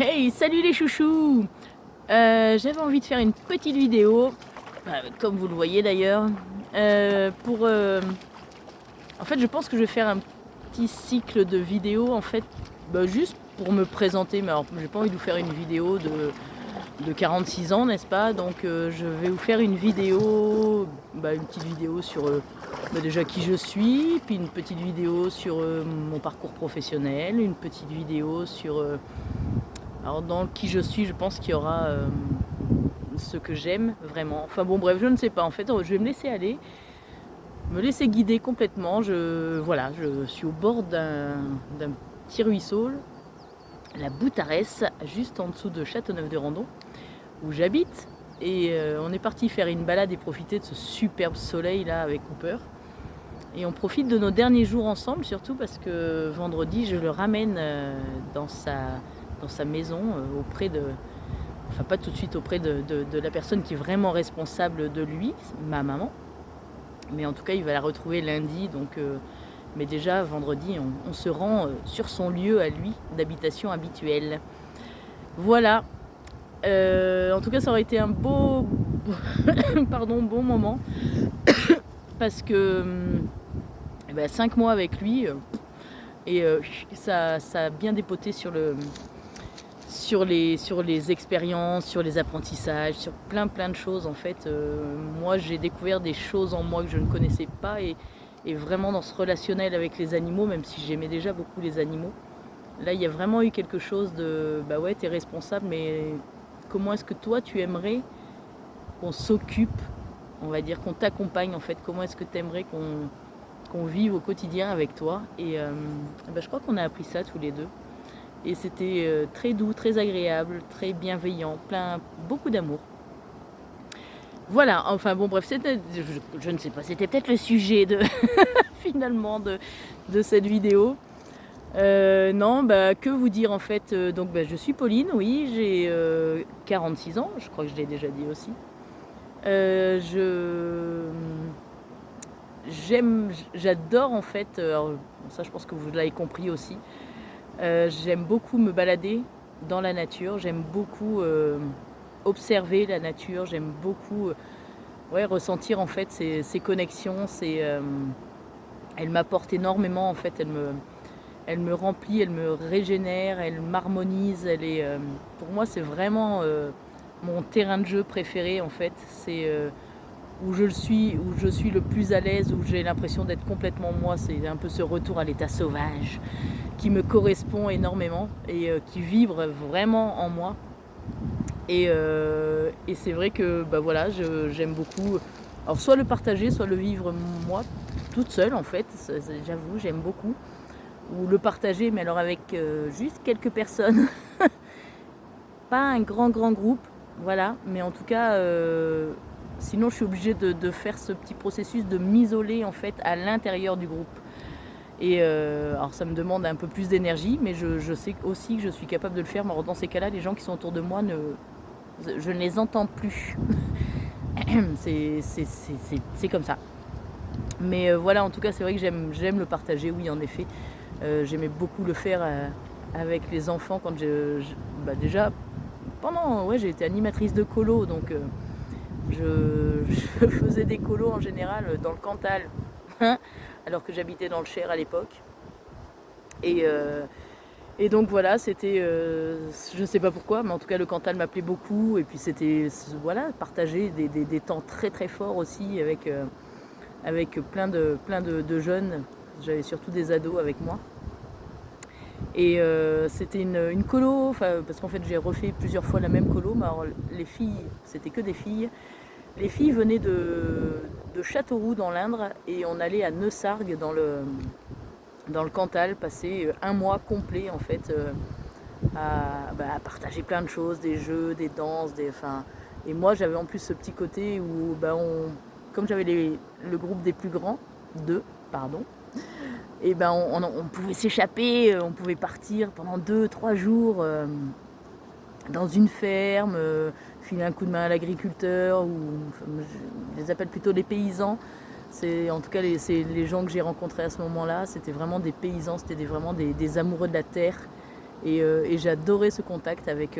Hey, salut les chouchous. J'avais envie de faire une petite vidéo, comme vous le voyez d'ailleurs, en fait je pense que je vais faire un petit cycle de vidéos en fait, juste pour me présenter, mais alors j'ai pas envie de vous faire une vidéo de 46 ans, n'est-ce pas? Donc je vais vous faire une vidéo, une petite vidéo sur déjà qui je suis, puis une petite vidéo sur mon parcours professionnel, une petite vidéo sur... alors dans qui je suis, je pense qu'il y aura ce que j'aime vraiment. Enfin bon bref, je ne sais pas. En fait, je vais me laisser aller, me laisser guider complètement. Voilà, je suis au bord d'un petit ruisseau, la Boutarès, juste en dessous de Châteauneuf-de-Randon, où j'habite. Et on est parti faire une balade et profiter de ce superbe soleil là avec Cooper. Et on profite de nos derniers jours ensemble, surtout parce que vendredi, je le ramène dans sa maison, auprès de... Enfin, pas tout de suite auprès de la personne qui est vraiment responsable de lui, ma maman. Mais en tout cas, il va la retrouver lundi. Donc, mais déjà, vendredi, on se rend sur son lieu à lui d'habitation habituel. Voilà. En tout cas, ça aurait été un beau... bon moment. Parce que 5 mois avec lui... et ça a bien dépoté sur les expériences, sur les apprentissages, sur plein de choses en fait. Moi j'ai découvert des choses en moi que je ne connaissais pas et vraiment dans ce relationnel avec les animaux, même si j'aimais déjà beaucoup les animaux. Là il y a vraiment eu quelque chose de ouais, t'es responsable, mais comment est-ce que toi tu aimerais qu'on s'occupe, on va dire, qu'on t'accompagne en fait, comment est-ce que tu aimerais qu'on vive au quotidien avec toi. Et je crois qu'on a appris ça tous les deux. Et c'était très doux, très agréable, très bienveillant, beaucoup d'amour. Voilà, enfin bon bref, c'était, je ne sais pas, c'était peut-être le sujet finalement de cette vidéo. Non, que vous dire en fait, donc je suis Pauline, oui, j'ai 46 ans, je crois que je l'ai déjà dit aussi. J'adore en fait, alors, ça je pense que vous l'avez compris aussi, j'aime beaucoup me balader dans la nature, j'aime beaucoup observer la nature, j'aime beaucoup ressentir en fait ces connexions, elle m'apporte énormément en fait, elle me remplit, elle me régénère, elle m'harmonise, pour moi c'est vraiment mon terrain de jeu préféré en fait, c'est où je suis le plus à l'aise, où j'ai l'impression d'être complètement moi, c'est un peu ce retour à l'état sauvage qui me correspond énormément et qui vibre vraiment en moi. Et c'est vrai que voilà, j'aime beaucoup, alors soit le partager, soit le vivre moi, toute seule en fait, j'avoue, j'aime beaucoup. Ou le partager, mais alors avec juste quelques personnes, pas un grand groupe, voilà, mais en tout cas, sinon je suis obligée de faire ce petit processus de m'isoler en fait à l'intérieur du groupe. Et alors ça me demande un peu plus d'énergie, mais je sais aussi que je suis capable de le faire. Mais alors dans ces cas-là, les gens qui sont autour de moi, je ne les entends plus. C'est comme ça. Mais voilà, en tout cas, c'est vrai que j'aime le partager, oui, en effet. J'aimais beaucoup le faire avec les enfants quand déjà, j'ai été animatrice de colo, donc je faisais des colos en général dans le Cantal, alors que j'habitais dans le Cher à l'époque. Et donc voilà, c'était, je ne sais pas pourquoi, mais en tout cas le Cantal m'appelait beaucoup. Et puis c'était, voilà, partager des temps très forts aussi avec plein de jeunes. J'avais surtout des ados avec moi. Et c'était une colo, parce qu'en fait j'ai refait plusieurs fois la même colo, mais alors les filles, c'était que des filles. Les filles venaient de Châteauroux dans l'Indre et on allait à Neussargues dans le Cantal, passer un mois complet en fait à partager plein de choses, des jeux, des danses, et moi j'avais en plus ce petit côté où comme j'avais le groupe des plus grands, et on pouvait s'échapper, on pouvait partir pendant 2-3 jours dans une ferme, filer un coup de main à l'agriculteur, je les appelle plutôt les paysans. En tout cas les gens que j'ai rencontrés à ce moment-là, c'était vraiment des paysans, c'était vraiment des amoureux de la terre Et j'adorais ce contact avec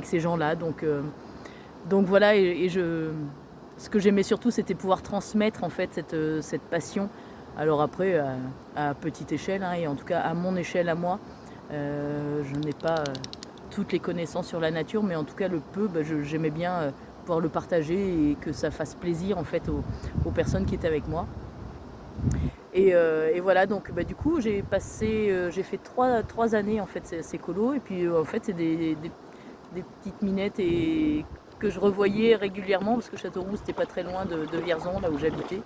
ces gens-là. Donc voilà, ce que j'aimais surtout, c'était pouvoir transmettre en fait cette passion. Alors après, à petite échelle, hein, et en tout cas à mon échelle à moi, je n'ai pas toutes les connaissances sur la nature, mais en tout cas le peu, j'aimais bien pouvoir le partager et que ça fasse plaisir en fait aux personnes qui étaient avec moi. Et voilà, donc du coup j'ai fait 3 années en fait ces colos, et puis en fait c'est des petites minettes et que je revoyais régulièrement parce que Châteauroux c'était pas très loin de Vierzon, là où j'habitais,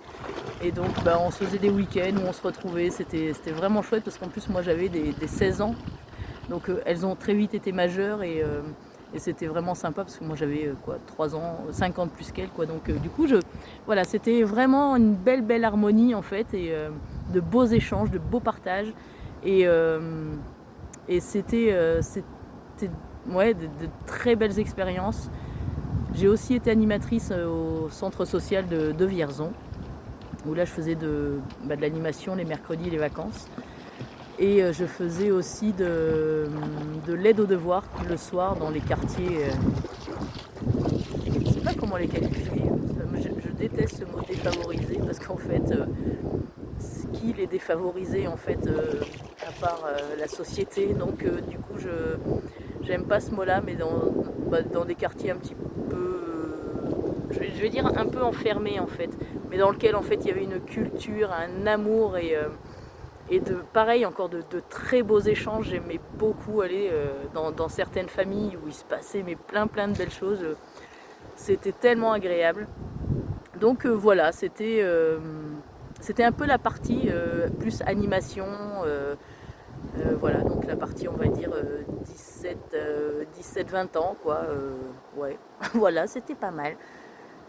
et donc on se faisait des week-ends où on se retrouvait, c'était vraiment chouette parce qu'en plus moi j'avais des 16 ans, donc elles ont très vite été majeures, et c'était vraiment sympa parce que moi j'avais 3 ans, 5 ans de plus qu'elles, quoi. Donc du coup voilà, c'était vraiment une belle harmonie en fait, et de beaux échanges, de beaux partages, et c'était ouais, de très belles expériences. J'ai aussi été animatrice au centre social de Vierzon, où là je faisais de l'animation les mercredis et les vacances. Et je faisais aussi de l'aide aux devoirs le soir dans les quartiers. Je ne sais pas comment les qualifier. Je déteste ce mot défavorisé, parce qu'en fait, ce qui les défavorisait en fait, à part la société. Donc du coup, j'aime pas ce mot-là, mais dans des quartiers un petit peu, je vais dire un peu enfermés en fait, mais dans lequel en fait il y avait une culture, un amour, et pareil, encore de très beaux échanges. J'aimais beaucoup aller dans certaines familles où il se passait plein de belles choses. C'était tellement agréable. Donc voilà, c'était un peu la partie plus animation. Voilà, donc la partie, on va dire 17-20 ans, quoi. Ouais, voilà, c'était pas mal.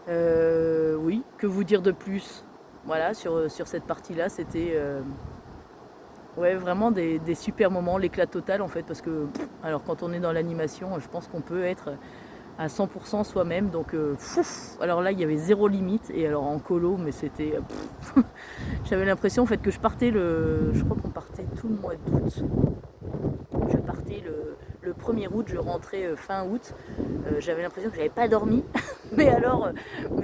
Oui, que vous dire de plus? Voilà, sur cette partie-là, c'était ouais, vraiment des super moments, l'éclat total en fait, parce que alors quand on est dans l'animation, je pense qu'on peut être à 100% soi-même, donc alors là il y avait zéro limite, et alors en colo, mais c'était j'avais l'impression en fait que je crois qu'on partait tout le mois d'août. Je partais le 1er août, je rentrais fin août. J'avais l'impression que j'avais pas dormi, mais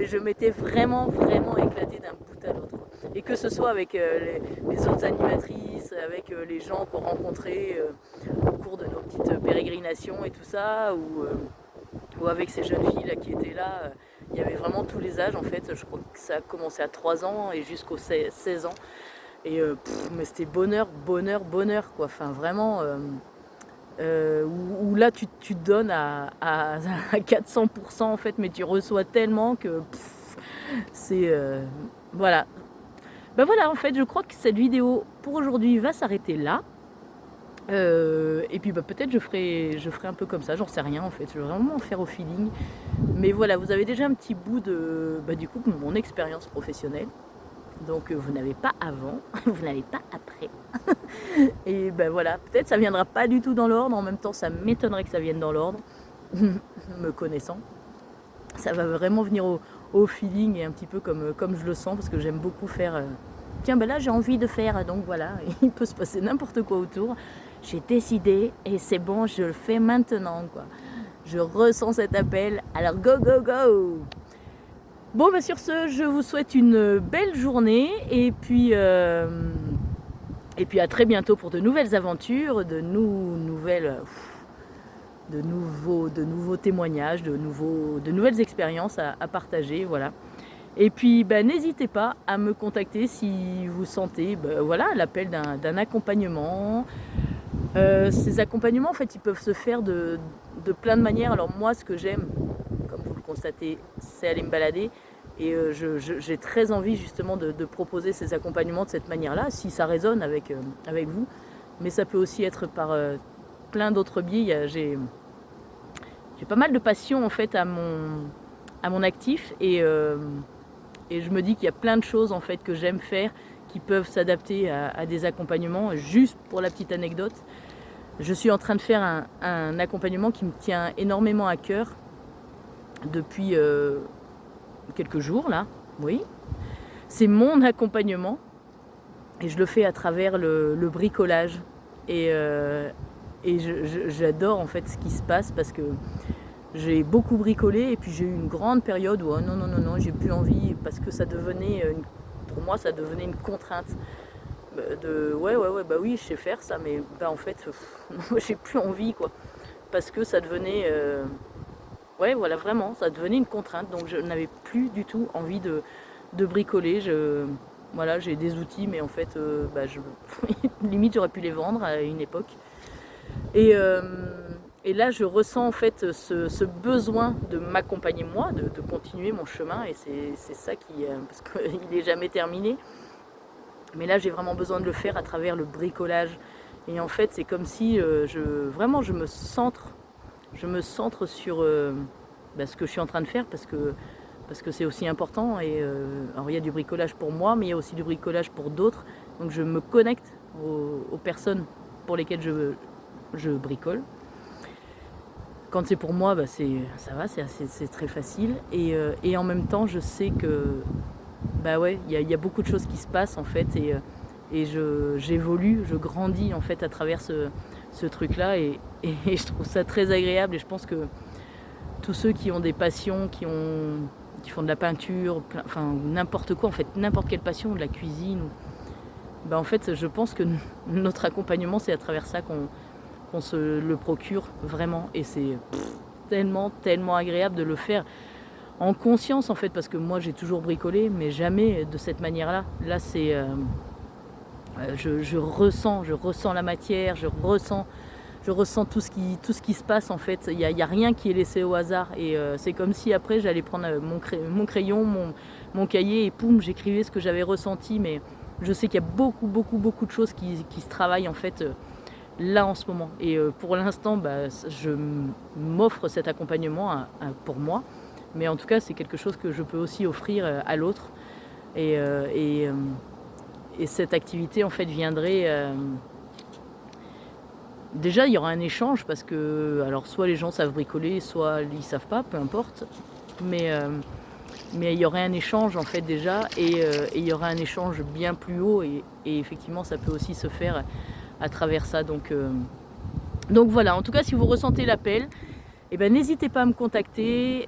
je m'étais vraiment éclatée d'un bout à l'autre. Et que ce soit avec les autres animatrices, avec les gens qu'on rencontrait au cours de nos petites pérégrinations et tout ça, ou avec ces jeunes filles là qui étaient là, il y avait vraiment tous les âges en fait. Je crois que ça a commencé à 3 ans et jusqu'aux 16 ans. Et mais c'était bonheur quoi. Enfin vraiment, où là tu te donnes à 400% en fait, mais tu reçois tellement que c'est voilà. Voilà, en fait je crois que cette vidéo pour aujourd'hui va s'arrêter là. Et puis peut-être je ferai un peu comme ça, j'en sais rien en fait, je vais vraiment faire au feeling. Mais voilà, vous avez déjà un petit bout de du coup de mon expérience professionnelle. Donc vous n'avez pas avant, vous n'avez pas après. Et voilà, peut-être ça viendra pas du tout dans l'ordre, en même temps ça m'étonnerait que ça vienne dans l'ordre, me connaissant. Ça va vraiment venir au feeling, et un petit peu comme je le sens, parce que j'aime beaucoup faire tiens là j'ai envie de faire, donc voilà, il peut se passer n'importe quoi autour. J'ai décidé et c'est bon, je le fais maintenant quoi. Je ressens cet appel, alors go go go. Bon sur ce, je vous souhaite une belle journée, et puis à très bientôt pour de nouvelles aventures, de nouveaux témoignages, de nouvelles expériences à partager, voilà. Et puis n'hésitez pas à me contacter si vous sentez voilà, l'appel d'un accompagnement. Ces accompagnements en fait ils peuvent se faire de plein de manières. Alors moi ce que j'aime, comme vous le constatez, c'est aller me balader, et j'ai très envie justement de proposer ces accompagnements de cette manière-là, si ça résonne avec vous. Mais ça peut aussi être par plein d'autres biais. J'ai pas mal de passion en fait à mon actif, et je me dis qu'il y a plein de choses en fait que j'aime faire qui peuvent s'adapter à des accompagnements. Juste pour la petite anecdote, je suis en train de faire un accompagnement qui me tient énormément à cœur depuis quelques jours là, oui. C'est mon accompagnement, et je le fais à travers le bricolage. J'adore en fait ce qui se passe parce que j'ai beaucoup bricolé et puis j'ai eu une grande période où non, j'ai plus envie parce que ça devenait, pour moi ça devenait une contrainte ouais, bah oui je sais faire ça mais bah en fait j'ai plus envie quoi parce que ça devenait, ouais voilà vraiment ça devenait une contrainte donc je n'avais plus du tout envie de bricoler. Voilà, j'ai des outils mais en fait limite j'aurais pu les vendre à une époque. Et là, je ressens en fait ce besoin de m'accompagner moi, de continuer mon chemin. Et c'est ça qui, parce qu'il n'est jamais terminé. Mais là, j'ai vraiment besoin de le faire à travers le bricolage. Et en fait, c'est comme si vraiment je me centre sur ce que je suis en train de faire parce que c'est aussi important. Et alors, il y a du bricolage pour moi, mais il y a aussi du bricolage pour d'autres. Donc, je me connecte aux personnes pour lesquelles je bricole. Quand c'est pour moi, bah ça va, c'est très facile. Et en même temps, je sais que bah ouais, il y a beaucoup de choses qui se passent en fait. Et j'évolue, je grandis en fait à travers ce truc-là. Et je trouve ça très agréable. Et je pense que tous ceux qui ont des passions, qui font de la peinture, enfin n'importe quoi en fait, n'importe quelle passion, de la cuisine, bah en fait, je pense que notre accompagnement, c'est à travers ça qu'on se le procure vraiment et c'est tellement agréable de le faire en conscience en fait parce que moi j'ai toujours bricolé mais jamais de cette manière là c'est je ressens la matière, je ressens tout ce qui se passe en fait, il y a rien qui est laissé au hasard et c'est comme si après j'allais prendre mon crayon, mon cahier et poum j'écrivais ce que j'avais ressenti mais je sais qu'il y a beaucoup de choses qui se travaillent en fait là en ce moment. Et pour l'instant, je m'offre cet accompagnement pour moi. Mais en tout cas, c'est quelque chose que je peux aussi offrir à l'autre. Et cette activité, en fait, viendrait... Déjà, il y aura un échange parce que... Alors, soit les gens savent bricoler, soit ils ne savent pas, peu importe. Mais il y aurait un échange, en fait, déjà. Et il y aura un échange bien plus haut. Et effectivement, ça peut aussi se faire à travers ça. Donc voilà, en tout cas si vous ressentez l'appel, n'hésitez pas à me contacter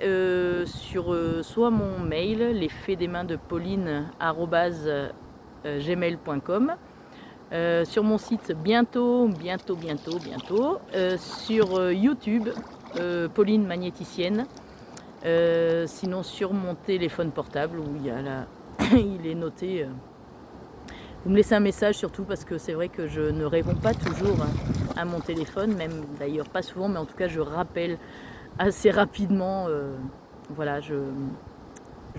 sur soit mon mail lesfaitsdesmains.pauline@gmail.com, sur mon site bientôt, sur YouTube Pauline Magnéticienne, sinon sur mon téléphone portable où il est noté. Vous me laissez un message surtout parce que c'est vrai que je ne réponds pas toujours à mon téléphone, même d'ailleurs pas souvent, mais en tout cas je rappelle assez rapidement. Voilà, je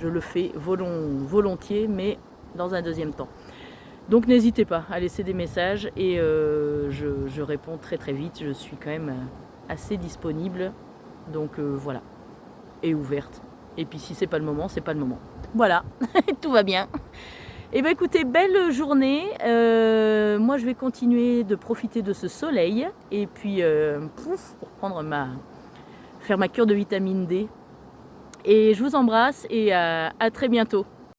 le fais volontiers, mais dans un deuxième temps. Donc n'hésitez pas à laisser des messages et je réponds très vite. Je suis quand même assez disponible, donc voilà, et ouverte. Et puis si c'est pas le moment, c'est pas le moment. Voilà, tout va bien. Eh bien écoutez, belle journée, moi je vais continuer de profiter de ce soleil et puis pour faire ma cure de vitamine D. Et je vous embrasse et à très bientôt.